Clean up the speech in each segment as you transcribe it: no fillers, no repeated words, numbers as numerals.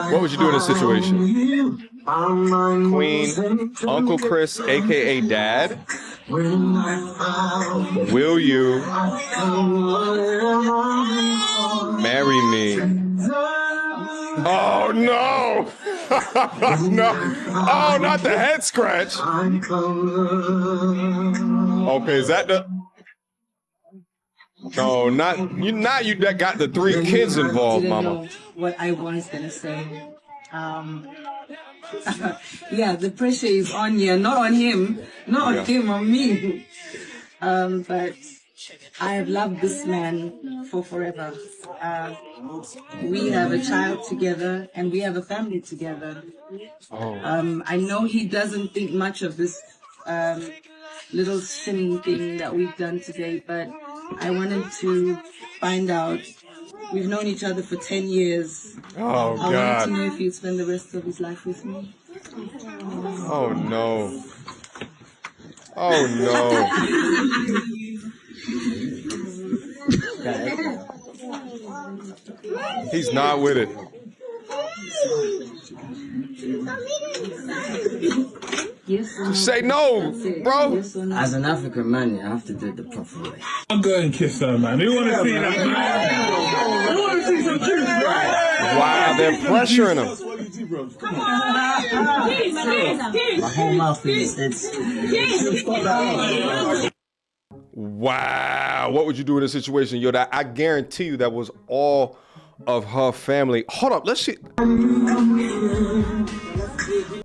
What would you do in this situation? Queen, Uncle Chris, aka Dad. Will you marry me? Oh no! No! Oh, not the head scratch. Okay, is that the? No, not you. Not you. That got the 3 kids involved, Mama. What I was gonna say. Yeah, the pressure is on you, not on him, not on him, on me. But I have loved this man for forever. We have a child together and we have a family together. I know he doesn't think much of this little silly thing that we've done today, but I wanted to find out. We've known each other for 10 years. Oh, God. I wanted to know if he'd spend the rest of his life with me. Oh, no. Oh, no. He's not with it. Say no, bro. As an African man, you have to do it the proper way. I'm going to kiss her, man. Who want to see that, man? Who want to see some kiss, Wow, they're pressuring him. Come on. My whole mouth is Wow, what would you do in this situation? Yo, that I guarantee you that was all of her family. Hold up, let's see.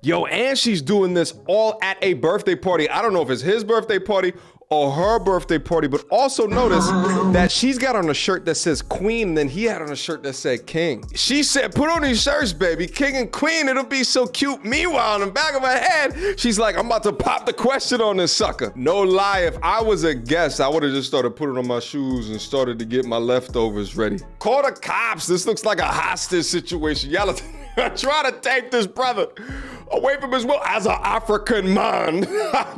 Yo, and she's doing this all at a birthday party. I don't know if it's his birthday party or her birthday party, but also notice that she's got on a shirt that says Queen, and then he had on a shirt that said King. She said, put on these shirts, baby, King and Queen, it'll be so cute. Meanwhile, in the back of her head, she's like, I'm about to pop the question on this sucker. No lie, if I was a guest, I would have just started putting on my shoes and started to get my leftovers ready. Call the cops, this looks like a hostage situation. Y'all try to take this brother away from his will as an African man.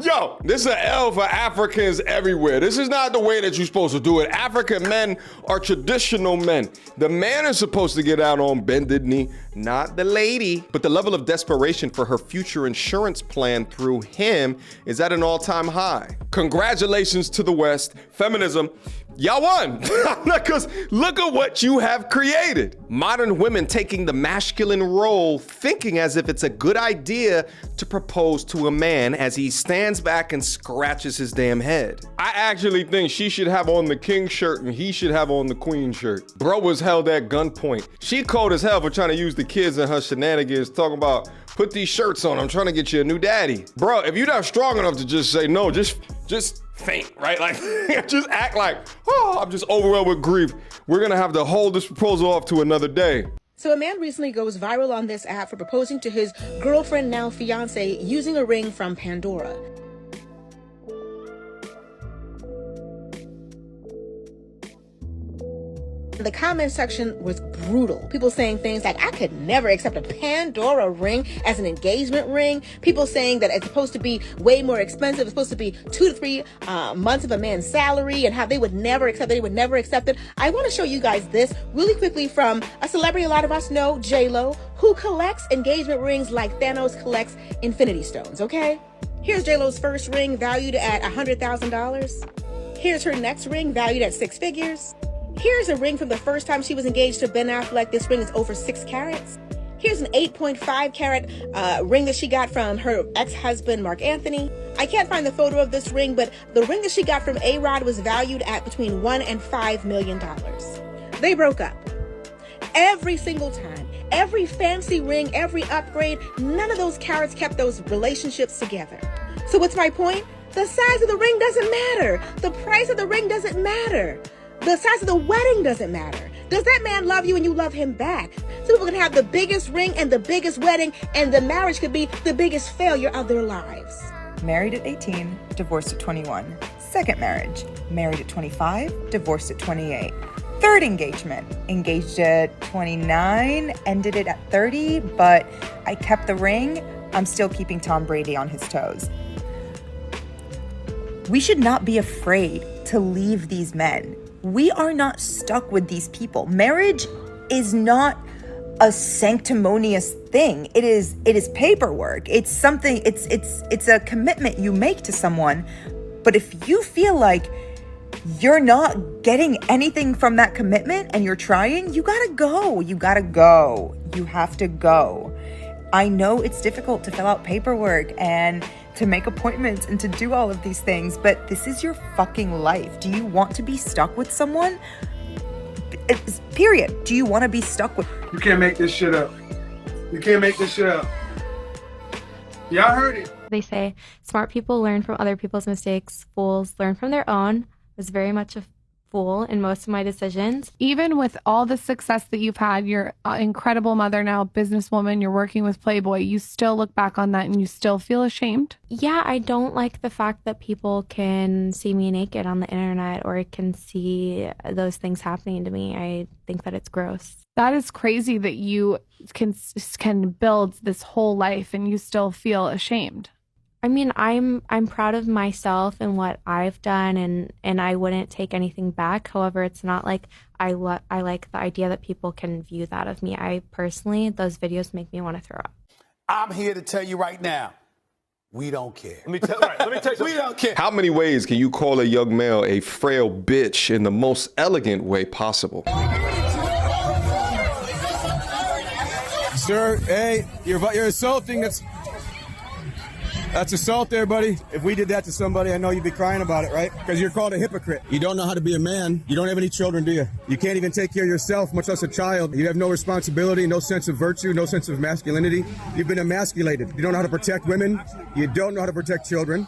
Yo, this is an L for Africans everywhere. This is not the way that you're supposed to do it. African men are traditional men. The man is supposed to get out on bended knee, not the lady. But the level of desperation for her future insurance plan through him is at an all-time high. Congratulations to the West. Feminism, y'all won. Because look at what you have created. Modern women taking the masculine role, thinking as if it's a good idea to propose to a man as he stands back and scratches his damn head. I actually think she should have on the king shirt and he should have on the queen shirt. Bro was held at gunpoint. She cold as hell for trying to use the kids in her shenanigans, talking about, put these shirts on, I'm trying to get you a new daddy. Bro, if you're not strong enough to just say no, just faint, right? Like, just act like, oh, I'm just overwhelmed with grief. We're gonna have to hold this proposal off to another day. So a man recently goes viral on this app for proposing to his girlfriend, now fiance, using a ring from Pandora. The comment section was brutal. People saying things like, I could never accept a Pandora ring as an engagement ring. People saying that it's supposed to be way more expensive. It's supposed to be 2 to 3 months of a man's salary, and how they would never accept it. They would never accept it. I want to show you guys this really quickly from a celebrity a lot of us know, J-Lo, who collects engagement rings like Thanos collects infinity stones, okay? Here's J-Lo's first ring valued at $100,000. Here's her next ring valued at 6 figures. Here's a ring from the first time she was engaged to Ben Affleck. This ring is over 6 carats. Here's an 8.5 carat ring that she got from her ex-husband, Mark Anthony. I can't find the photo of this ring, but the ring that she got from A-Rod was valued at between $1 and $5 million. They broke up. Every single time, every fancy ring, every upgrade, none of those carats kept those relationships together. So what's my point? The size of the ring doesn't matter. The price of the ring doesn't matter. The size of the wedding doesn't matter. Does that man love you and you love him back? So people can have the biggest ring and the biggest wedding, and the marriage could be the biggest failure of their lives. Married at 18, divorced at 21. Second marriage, married at 25, divorced at 28. Third engagement, engaged at 29, ended it at 30, but I kept the ring. I'm still keeping Tom Brady on his toes. We should not be afraid to leave these men. We are not stuck with these people. Marriage is not a sanctimonious thing. It is paperwork. It's something, it's a commitment you make to someone. But if you feel like you're not getting anything from that commitment and you're trying, you gotta go. You gotta go. You have to go. I know it's difficult to fill out paperwork and to make appointments and to do all of these things, but this is your fucking life. Do you want to be stuck with someone? Period. Do you want to be stuck with? You can't make this shit up. You can't make this shit up. Y'all heard it. They say smart people learn from other people's mistakes. Fools learn from their own. I was very much a fool in most of my decisions. Even with all the success that you've had, you're an incredible mother now, businesswoman, you're working with Playboy, you still look back on that and you still feel ashamed? Yeah, I don't like the fact that people can see me naked on the internet or can see those things happening to me. I think that it's gross. That is crazy that you can build this whole life and you still feel ashamed. I mean, I'm proud of myself and what I've done, and I wouldn't take anything back. However, it's not like I like the idea that people can view that of me. I personally, those videos make me want to throw up. I'm here to tell you right now, we don't care. Let me tell you we don't care. How many ways can you call a young male a frail bitch in the most elegant way possible? Sir, hey, you're assaulting. That's assault there, buddy. If we did that to somebody, I know you'd be crying about it, right? Because you're called a hypocrite. You don't know how to be a man. You don't have any children, do you? You can't even take care of yourself, much less a child. You have no responsibility, no sense of virtue, no sense of masculinity. You've been emasculated. You don't know how to protect women. You don't know how to protect children.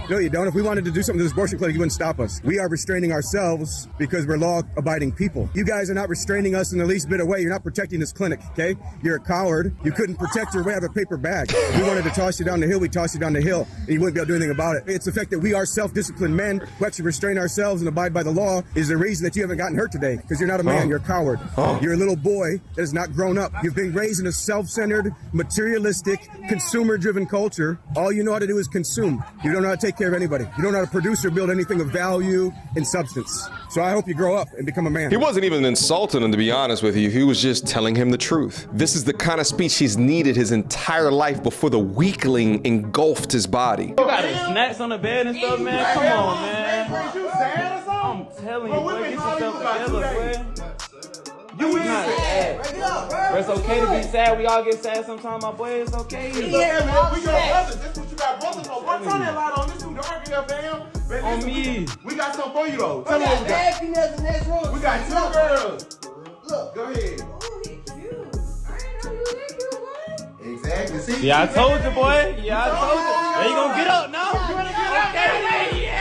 No, you don't. If we wanted to do something to this abortion clinic, you wouldn't stop us. We are restraining ourselves because we're law-abiding people. You guys are not restraining us in the least bit of way. You're not protecting this clinic, okay? You're a coward. You couldn't protect your way out of a paper bag. If we wanted to toss you down the hill, we'd toss you down the hill, and you wouldn't be able to do anything about it. It's the fact that we are self-disciplined men who actually restrain ourselves and abide by the law is the reason that you haven't gotten hurt today, because you're not a man, you're a coward. You're a little boy that has not grown up. You've been raised in a self-centered, materialistic, consumer-driven culture. All you know how to do is consume. You don't know how to take care of anybody. You don't know how to produce or build anything of value and substance. So I hope you grow up and become a man. He wasn't even insulting him, to be honest with you. He was just telling him the truth. This is the kind of speech he's needed his entire life before the weakling engulfed his body. You got his snacks on the bed and stuff, man. Come on, man. I'm telling you, boy, get yourself together, boy. You not sad. It's okay to be sad. We all get sad sometimes, my boy. It's okay. Yeah, man. We your brothers. That's what you got brothers for. What's on that light on this dude? Don't argue that, fam. On me. We got something for you, though. Tell me what we got. Females in this room. We got 2 girls. Look, go ahead. Oh, he cute. I didn't know you were that cute, boy. Exactly. See? Yeah, I told you, boy. Yeah, I told you. Now you gonna get up now? You wanna get up? Okay, yeah.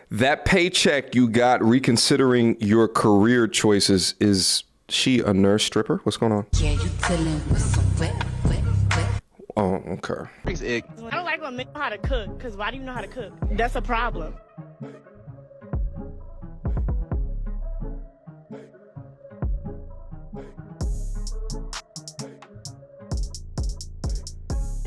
That paycheck you got reconsidering your career choices, is she a nurse stripper? What's going on? Yeah, you dealing with some wet. Oh, okay. I don't like when men know how to cook, because why do you know how to cook? That's a problem.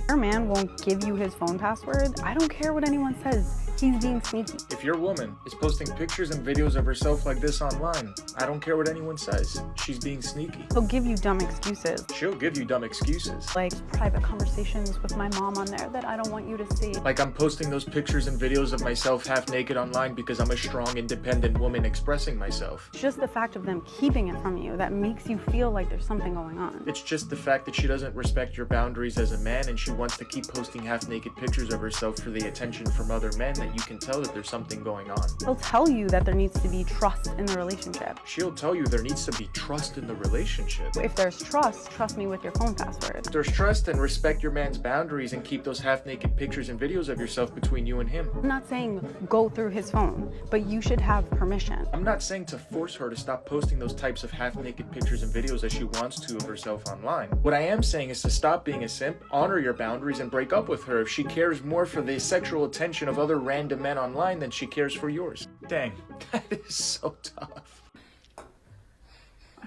Your man won't give you his phone password. I don't care what anyone says. He's being sneaky. If your woman is posting pictures and videos of herself like this online, I don't care what anyone says. She's being sneaky. He'll give you dumb excuses. She'll give you dumb excuses. Like private conversations with my mom on there that I don't want you to see. Like I'm posting those pictures and videos of myself half naked online because I'm a strong, independent woman expressing myself. It's just the fact of them keeping it from you that makes you feel like there's something going on. It's just the fact that she doesn't respect your boundaries as a man and she wants to keep posting half naked pictures of herself for the attention from other men that you can tell that there's something going on. He'll tell you that there needs to be trust in the relationship. She'll tell you there needs to be trust in the relationship. If there's trust me with your phone password. If there's trust, then respect your man's boundaries and keep those half naked pictures and videos of yourself between you and him. I'm not saying go through his phone, but you should have permission. I'm not saying to force her to stop posting those types of half naked pictures and videos as she wants to of herself online. What I am saying is to stop being a simp, honor your boundaries, and break up with her if she cares more for the sexual attention of other random men online than she cares for yours. Dang, that is so tough.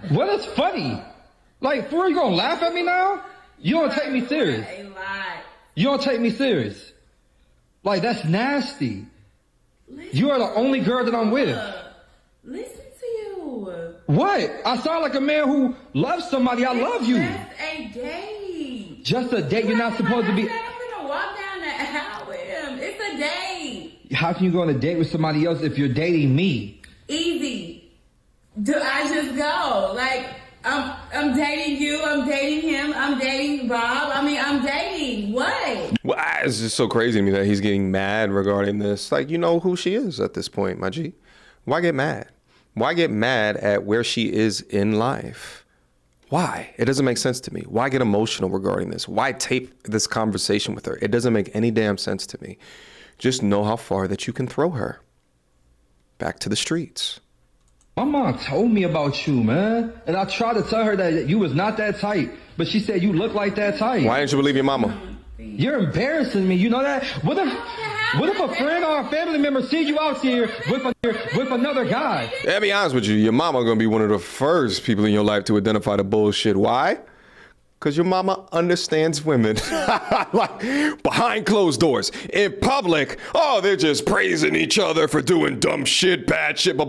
What is funny? Like, for you gonna laugh at me now? You don't take me serious. You don't take me serious. Like, that's nasty. You are the only girl that I'm with. Listen to you. What? I sound like a man who loves somebody. I love you. Just a date. Just a date. You're not supposed to be. I'm gonna walk down the aisle with him. It's a date. How can you go on a date with somebody else if you're dating me? Easy. Do I just go? Like, I'm dating you, I'm dating him, I'm dating Bob. I mean, I'm dating. What? Well, it's just so crazy to me that he's getting mad regarding this. Like, you know who she is at this point, my G. Why get mad? Why get mad at where she is in life? Why? It doesn't make sense to me. Why get emotional regarding this? Why tape this conversation with her? It doesn't make any damn sense to me. Just know how far that you can throw her. Back to the streets. My mom told me about you, man. And I tried to tell her that you was not that type. But she said you look like that type. Why didn't you believe your mama? You're embarrassing me. You know that? What if a friend or a family member sees you out here with another guy? Yeah, be honest with you. Your mama gonna be one of the first people in your life to identify the bullshit. Why? Because your mama understands women. Like, behind closed doors. In public, oh, they're just praising each other for doing dumb shit, bad shit. But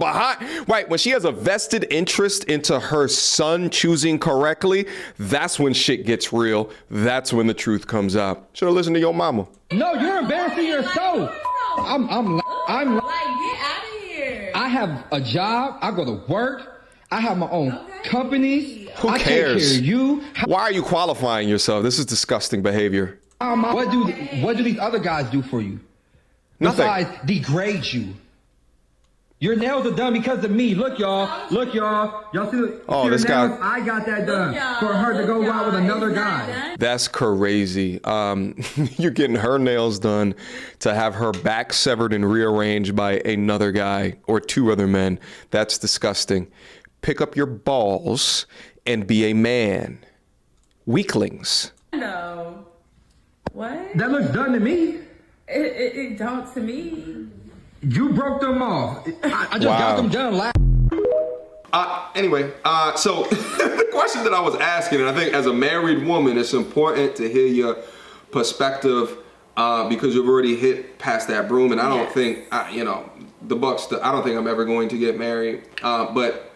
right, when she has a vested interest into her son choosing correctly, that's when shit gets real. That's when the truth comes out. Should've listened to your mama. No, you're embarrassing yourself. I'm like, get out of here. I have a job. I go to work. I have my own companies. Who cares? I take care of you. Why are you qualifying yourself? This is disgusting behavior. What do these other guys do for you? Nothing. Besides degrade you. Your nails are done because of me. Look, y'all. Look, y'all. Y'all see the this guy. nails? I got that done for her to go out with another guy. That's crazy. You're getting her nails done to have her back severed and rearranged by another guy or two other men. That's disgusting. Pick up your balls and be a man. Weaklings. No. What? That looks done to me. It don't to me. You broke them off. I just got them done last. Anyway, so the question that I was asking, and I think as a married woman, it's important to hear your perspective because you've already hit past that broom, and I don't think, the buck's. I don't think I'm ever going to get married. But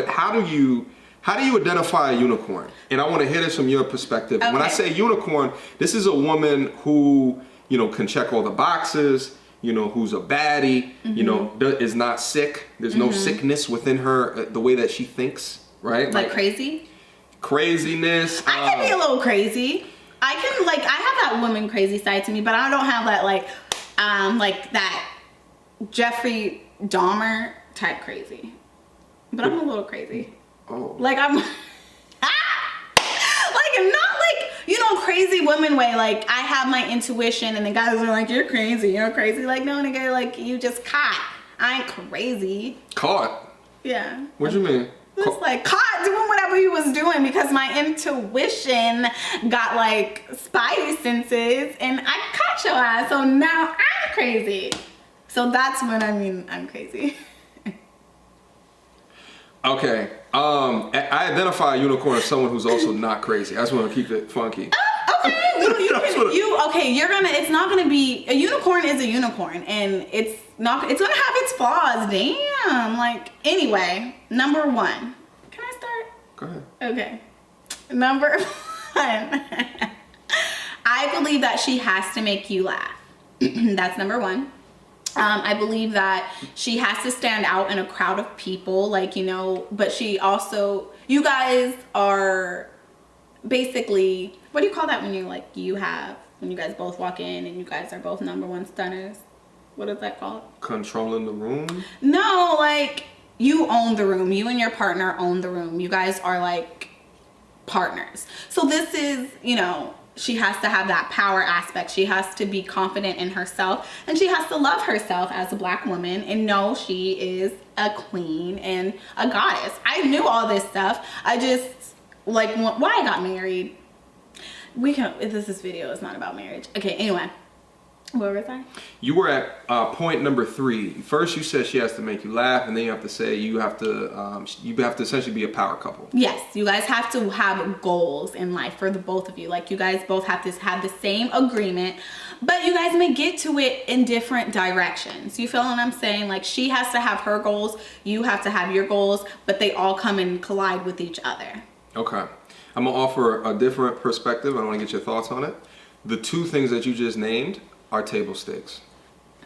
how do you identify a unicorn? And I want to hear this from your perspective. Okay. When I say unicorn, this is a woman who, can check all the boxes, who's a baddie, is not sick. There's no sickness within her, the way that she thinks, right? Like crazy? Craziness. I can be a little crazy. I have that woman crazy side to me, but I don't have that, like that Jeffrey Dahmer type crazy. But I'm a little crazy. Oh. Like I'm like not like, crazy woman way. Like I have my intuition and the guys are like, you're crazy. Like, no, nigga, like you just caught. I ain't crazy. Caught? Yeah. What you mean? Just like caught doing whatever he was doing because my intuition got like spidey senses and I caught your ass. So now I'm crazy. So that's when I'm crazy. Okay. I identify a unicorn as someone who's also not crazy. I just want to keep it funky. Okay. It's not gonna be, a unicorn is a unicorn and it's gonna have its flaws. Damn. Like, anyway, number one. Can I start? Go ahead. Okay. Number one. I believe that she has to make you laugh. That's number one. I believe that she has to stand out in a crowd of people, but she also, you guys are basically, what do you call that when when you guys both walk in and you guys are both number one stunners? What is that called? Controlling the room? No, like you own the room. You and your partner own the room. You guys are like partners. So this is, she has to have that power aspect. She has to be confident in herself and she has to love herself as a Black woman and know she is a queen and a goddess. I knew all this stuff. I just, why I got married. This video is not about marriage. Okay, anyway. What was I? You were at point number 3. First, you said she has to make you laugh, and then you have to say you have to essentially be a power couple. Yes, you guys have to have goals in life for the both of you. Like, you guys both have to have the same agreement, but you guys may get to it in different directions. You feel what I'm saying? Like, she has to have her goals, you have to have your goals, but they all come and collide with each other. Okay. I'm gonna offer a different perspective. I want to get your thoughts on it. The 2 things that you just named are table stakes.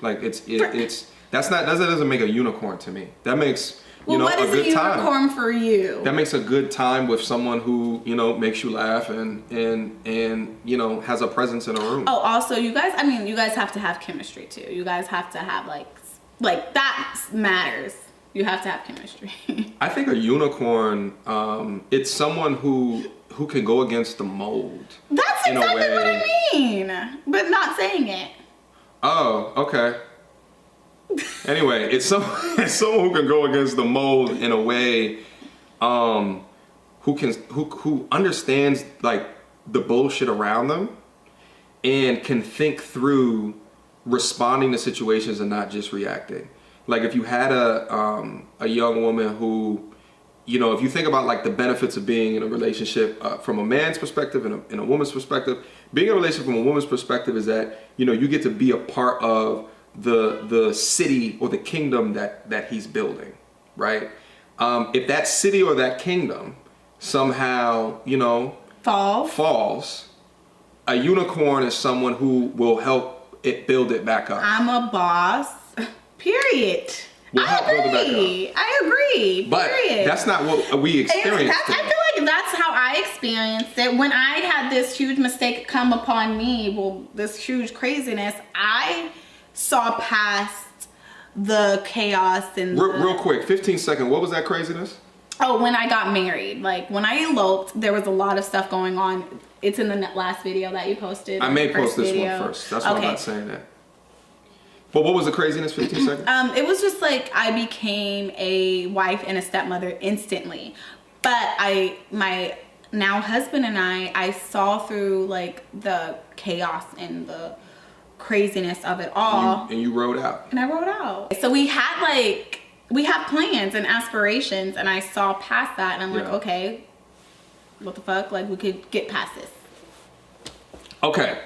Like that doesn't make a unicorn to me. That makes what is a good a unicorn for you? That makes a good time with someone who makes you laugh and has a presence in a room. Oh, also you guys have to have chemistry too. You guys have to have like that matters. You have to have chemistry. I think a unicorn, it's someone who can go against the mold. That's exactly what I mean, but not saying it. Oh, okay. Anyway, it's someone who can go against the mold in a way, who understands like the bullshit around them, and can think through responding to situations and not just reacting. Like if you had a young woman who, if you think about like the benefits of being in a relationship from a man's perspective and a woman's perspective, being in a relationship from a woman's perspective is that, you get to be a part of the city or the kingdom that he's building, right? If that city or that kingdom somehow, falls, a unicorn is someone who will help it build it back up. I'm a boss, period. I agree. But that's not what we experienced. I feel like that's how I experienced it. When I had this huge mistake come upon me, this huge craziness, I saw past the chaos and real quick, 15 seconds. What was that craziness? Oh, when I got married. Like when I eloped, there was a lot of stuff going on. It's in the last video that you posted. I may post this one first. That's why I'm not saying that. But what was the craziness, 15 seconds? It was just like I became a wife and a stepmother instantly. But my now husband and I saw through like the chaos and the craziness of it all. And you rode out. And I rode out. So we have plans and aspirations, and I saw past that, and I'm like, okay, what the fuck? Like we could get past this. Okay.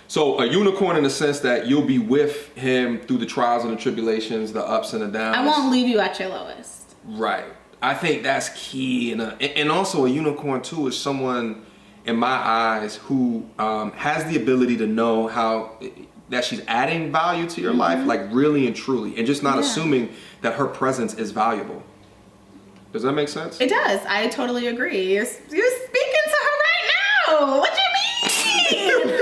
So a unicorn in the sense that you'll be with him through the trials and the tribulations, the ups and the downs. I won't leave you at your lowest. Right. I think that's key. And also a unicorn too is someone, in my eyes, who has the ability to know how that she's adding value to your life, like really and truly, and just not assuming that her presence is valuable. Does that make sense? It does. I totally agree. You're speaking to her right now. What do you mean?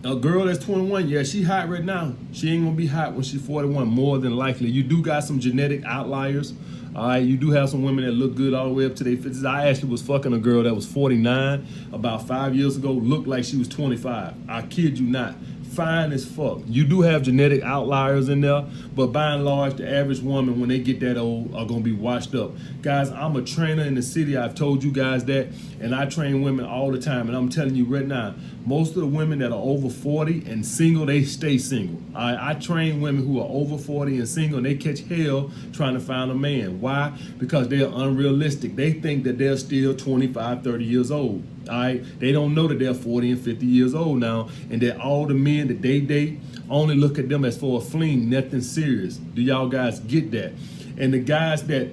A girl that's 21, yeah, she hot right now. She ain't gonna be hot when she's 41, more than likely. You do got some genetic outliers. All right, you do have some women that look good all the way up to their 50s. I actually was fucking a girl that was 49 about 5 years ago, looked like she was 25. I kid you not. Fine as fuck. You do have genetic outliers in there, but by and large, the average woman, when they get that old, are gonna be washed up. Guys, I'm a trainer in the city. I've told you guys that, and I train women all the time, and I'm telling you right now, most of the women that are over 40 and single, they stay single. I train women who are over 40 and single, and they catch hell trying to find a man. Why? Because they're unrealistic. They think that they're still 25, 30 years old. All right, they don't know that they're 40 and 50 years old now, and that all the men that they date only look at them as for a fling, nothing serious. Do y'all guys get that? And the guys that,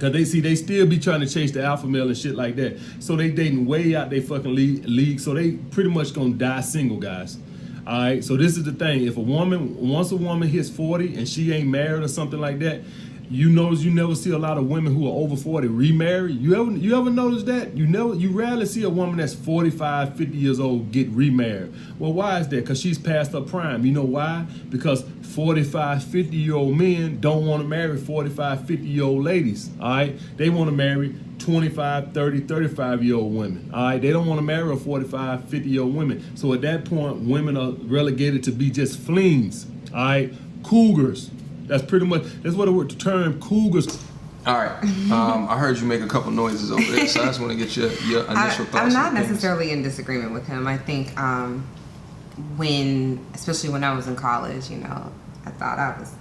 cause they still be trying to chase the alpha male and shit like that, so they dating way out they fucking league, so they pretty much gonna die single, guys. All right, so this is the thing: once a woman hits 40 and she ain't married or something like that, you notice you never see a lot of women who are over 40 remarry. You ever notice that? You rarely see a woman that's 45, 50 years old get remarried. Well, why is that? Because she's past her prime. You know why? Because 45, 50-year-old men don't want to marry 45, 50-year-old ladies. All right? They want to marry 25, 30, 35-year-old women. All right? They don't want to marry a 45, 50-year-old women. So at that point, women are relegated to be just flings. All right? Cougars. That's what the term cougars. All right. I heard you make a couple noises over there, so I just want to get your initial thoughts. I'm not necessarily in disagreement with him. I think especially when I was in college, you know, I thought I was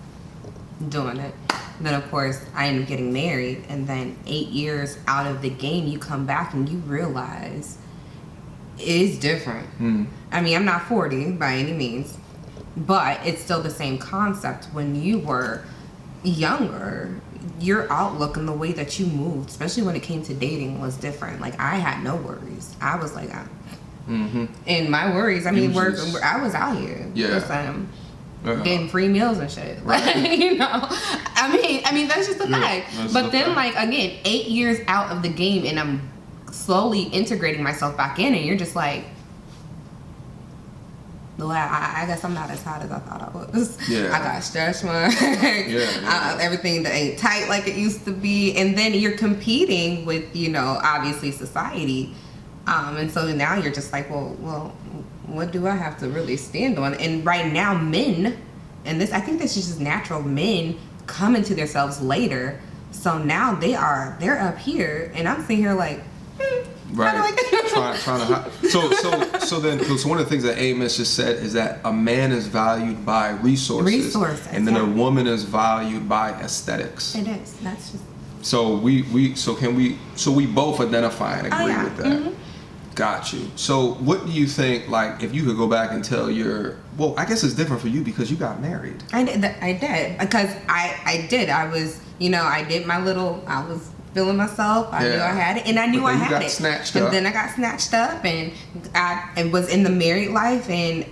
doing it. And then, of course, I ended up getting married. And then 8 years out of the game, you come back and you realize it is different. I mean, I'm not 40 by any means, but it's still the same concept. When you were younger, your outlook and the way that you moved, especially when it came to dating, was different. Like, I had no worries. I was like, and my worries, I mean, I was out here. Getting free meals and shit. Like, you know, I mean, that's just a fact. But then, like, again, 8 years out of the game, and I'm slowly integrating myself back in, and you're just like, well, I guess I'm not as hot as I thought I was. I got stretch marks. Everything that ain't tight like it used to be. And then you're competing with, you know, obviously society. And so now you're just like, well, what do I have to really stand on? And right now, men, and this, I think this is just natural, men come into themselves later. So now they're up here, and I'm sitting here like, trying to. So one of the things that Amos just said is that a man is valued by resources, and then a woman is valued by aesthetics. It is. That's just. So we both identify and agree with that. Got you. So what do you think, like, if you could go back and tell well, I guess it's different for you because you got married. I did because I did. I was, you know, I did my little, I was feeling myself. I knew I had it, and I knew I had it. And then I got snatched up, and I was in the married life, and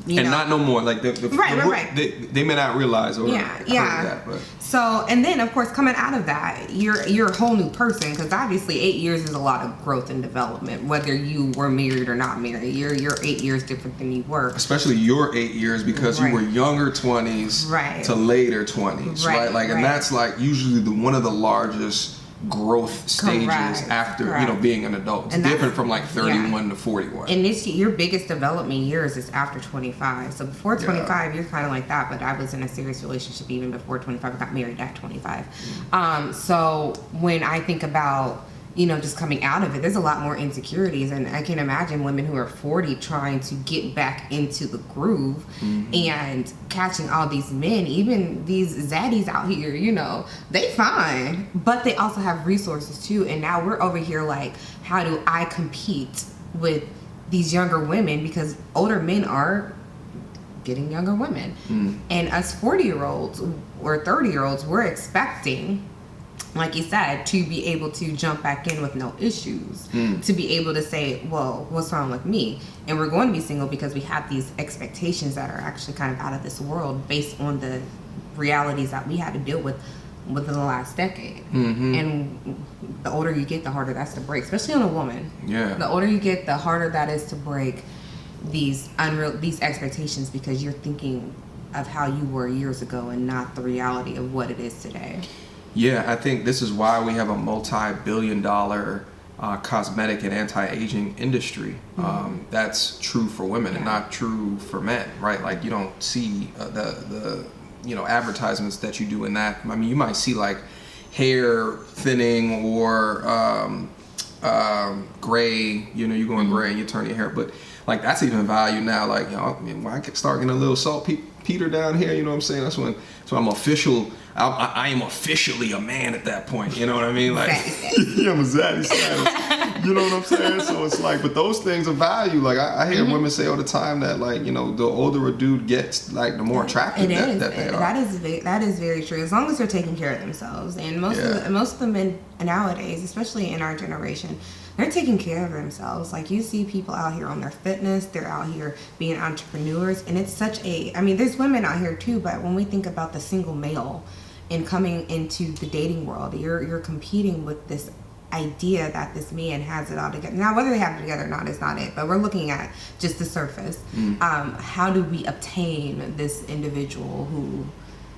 you know, not no more. Like right. They may not realize or heard that, but. So, and then of course, coming out of that, you're a whole new person, because obviously 8 years is a lot of growth and development. Whether you were married or not married, you're 8 years different than you were. Especially your 8 years, because you were younger 20s to later 20s, right? Like, and that's like usually one of the largest growth stages after you know, being an adult. It's different from like 31 to 41. And your biggest development years is after 25. So before 25, you're kind of like that. But I was in a serious relationship even before 25. I got married at 25. So when I think about, you know, just coming out of it, there's a lot more insecurities, and I can imagine women who are 40 trying to get back into the groove and catching all these men, even these zaddies out here, you know, they fine, but they also have resources too. And now we're over here like, how do I compete with these younger women, because older men are getting younger women, and us 40-year-olds or 30-year-olds, we're expecting, like you said, to be able to jump back in with no issues, to be able to say, well, what's wrong with me? And we're going to be single because we have these expectations that are actually kind of out of this world based on the realities that we had to deal with within the last decade. And the older you get, the harder that's to break, especially on a woman. The older you get, the harder that is to break these expectations, because you're thinking of how you were years ago and not the reality of what it is today. Yeah, I think this is why we have a multi-billion-dollar cosmetic and anti-aging industry. That's true for women and not true for men, right? Like, you don't see the you know, advertisements that you do in that. I mean, you might see like hair thinning or gray. You know, you're going gray and you turn your hair, but like that's even value now. Like, you know, when I start getting a little saltpeter down here, you know what I'm saying? That's when I'm official. I am officially a man at that point. You know what I mean? Like, yeah, I'm a zaddy status. You know what I'm saying? So it's like, but those things are value. Like I hear women say all the time that, like, you know, the older a dude gets, like the more attractive that they are. That is very true. As long as they're taking care of themselves, and most of the men nowadays, especially in our generation, they're taking care of themselves. Like, you see people out here on their fitness, they're out here being entrepreneurs, and it's such a, I mean, there's women out here too, but when we think about the single male and coming into the dating world, you're competing with this idea that this man has it all together. Now, whether they have it together or not is not it, but we're looking at just the surface. How do we obtain this individual who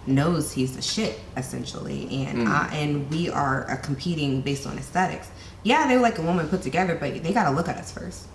knows he's the shit, essentially, and we are competing based on aesthetics? Yeah, they're like a woman put together, but they gotta look at us first.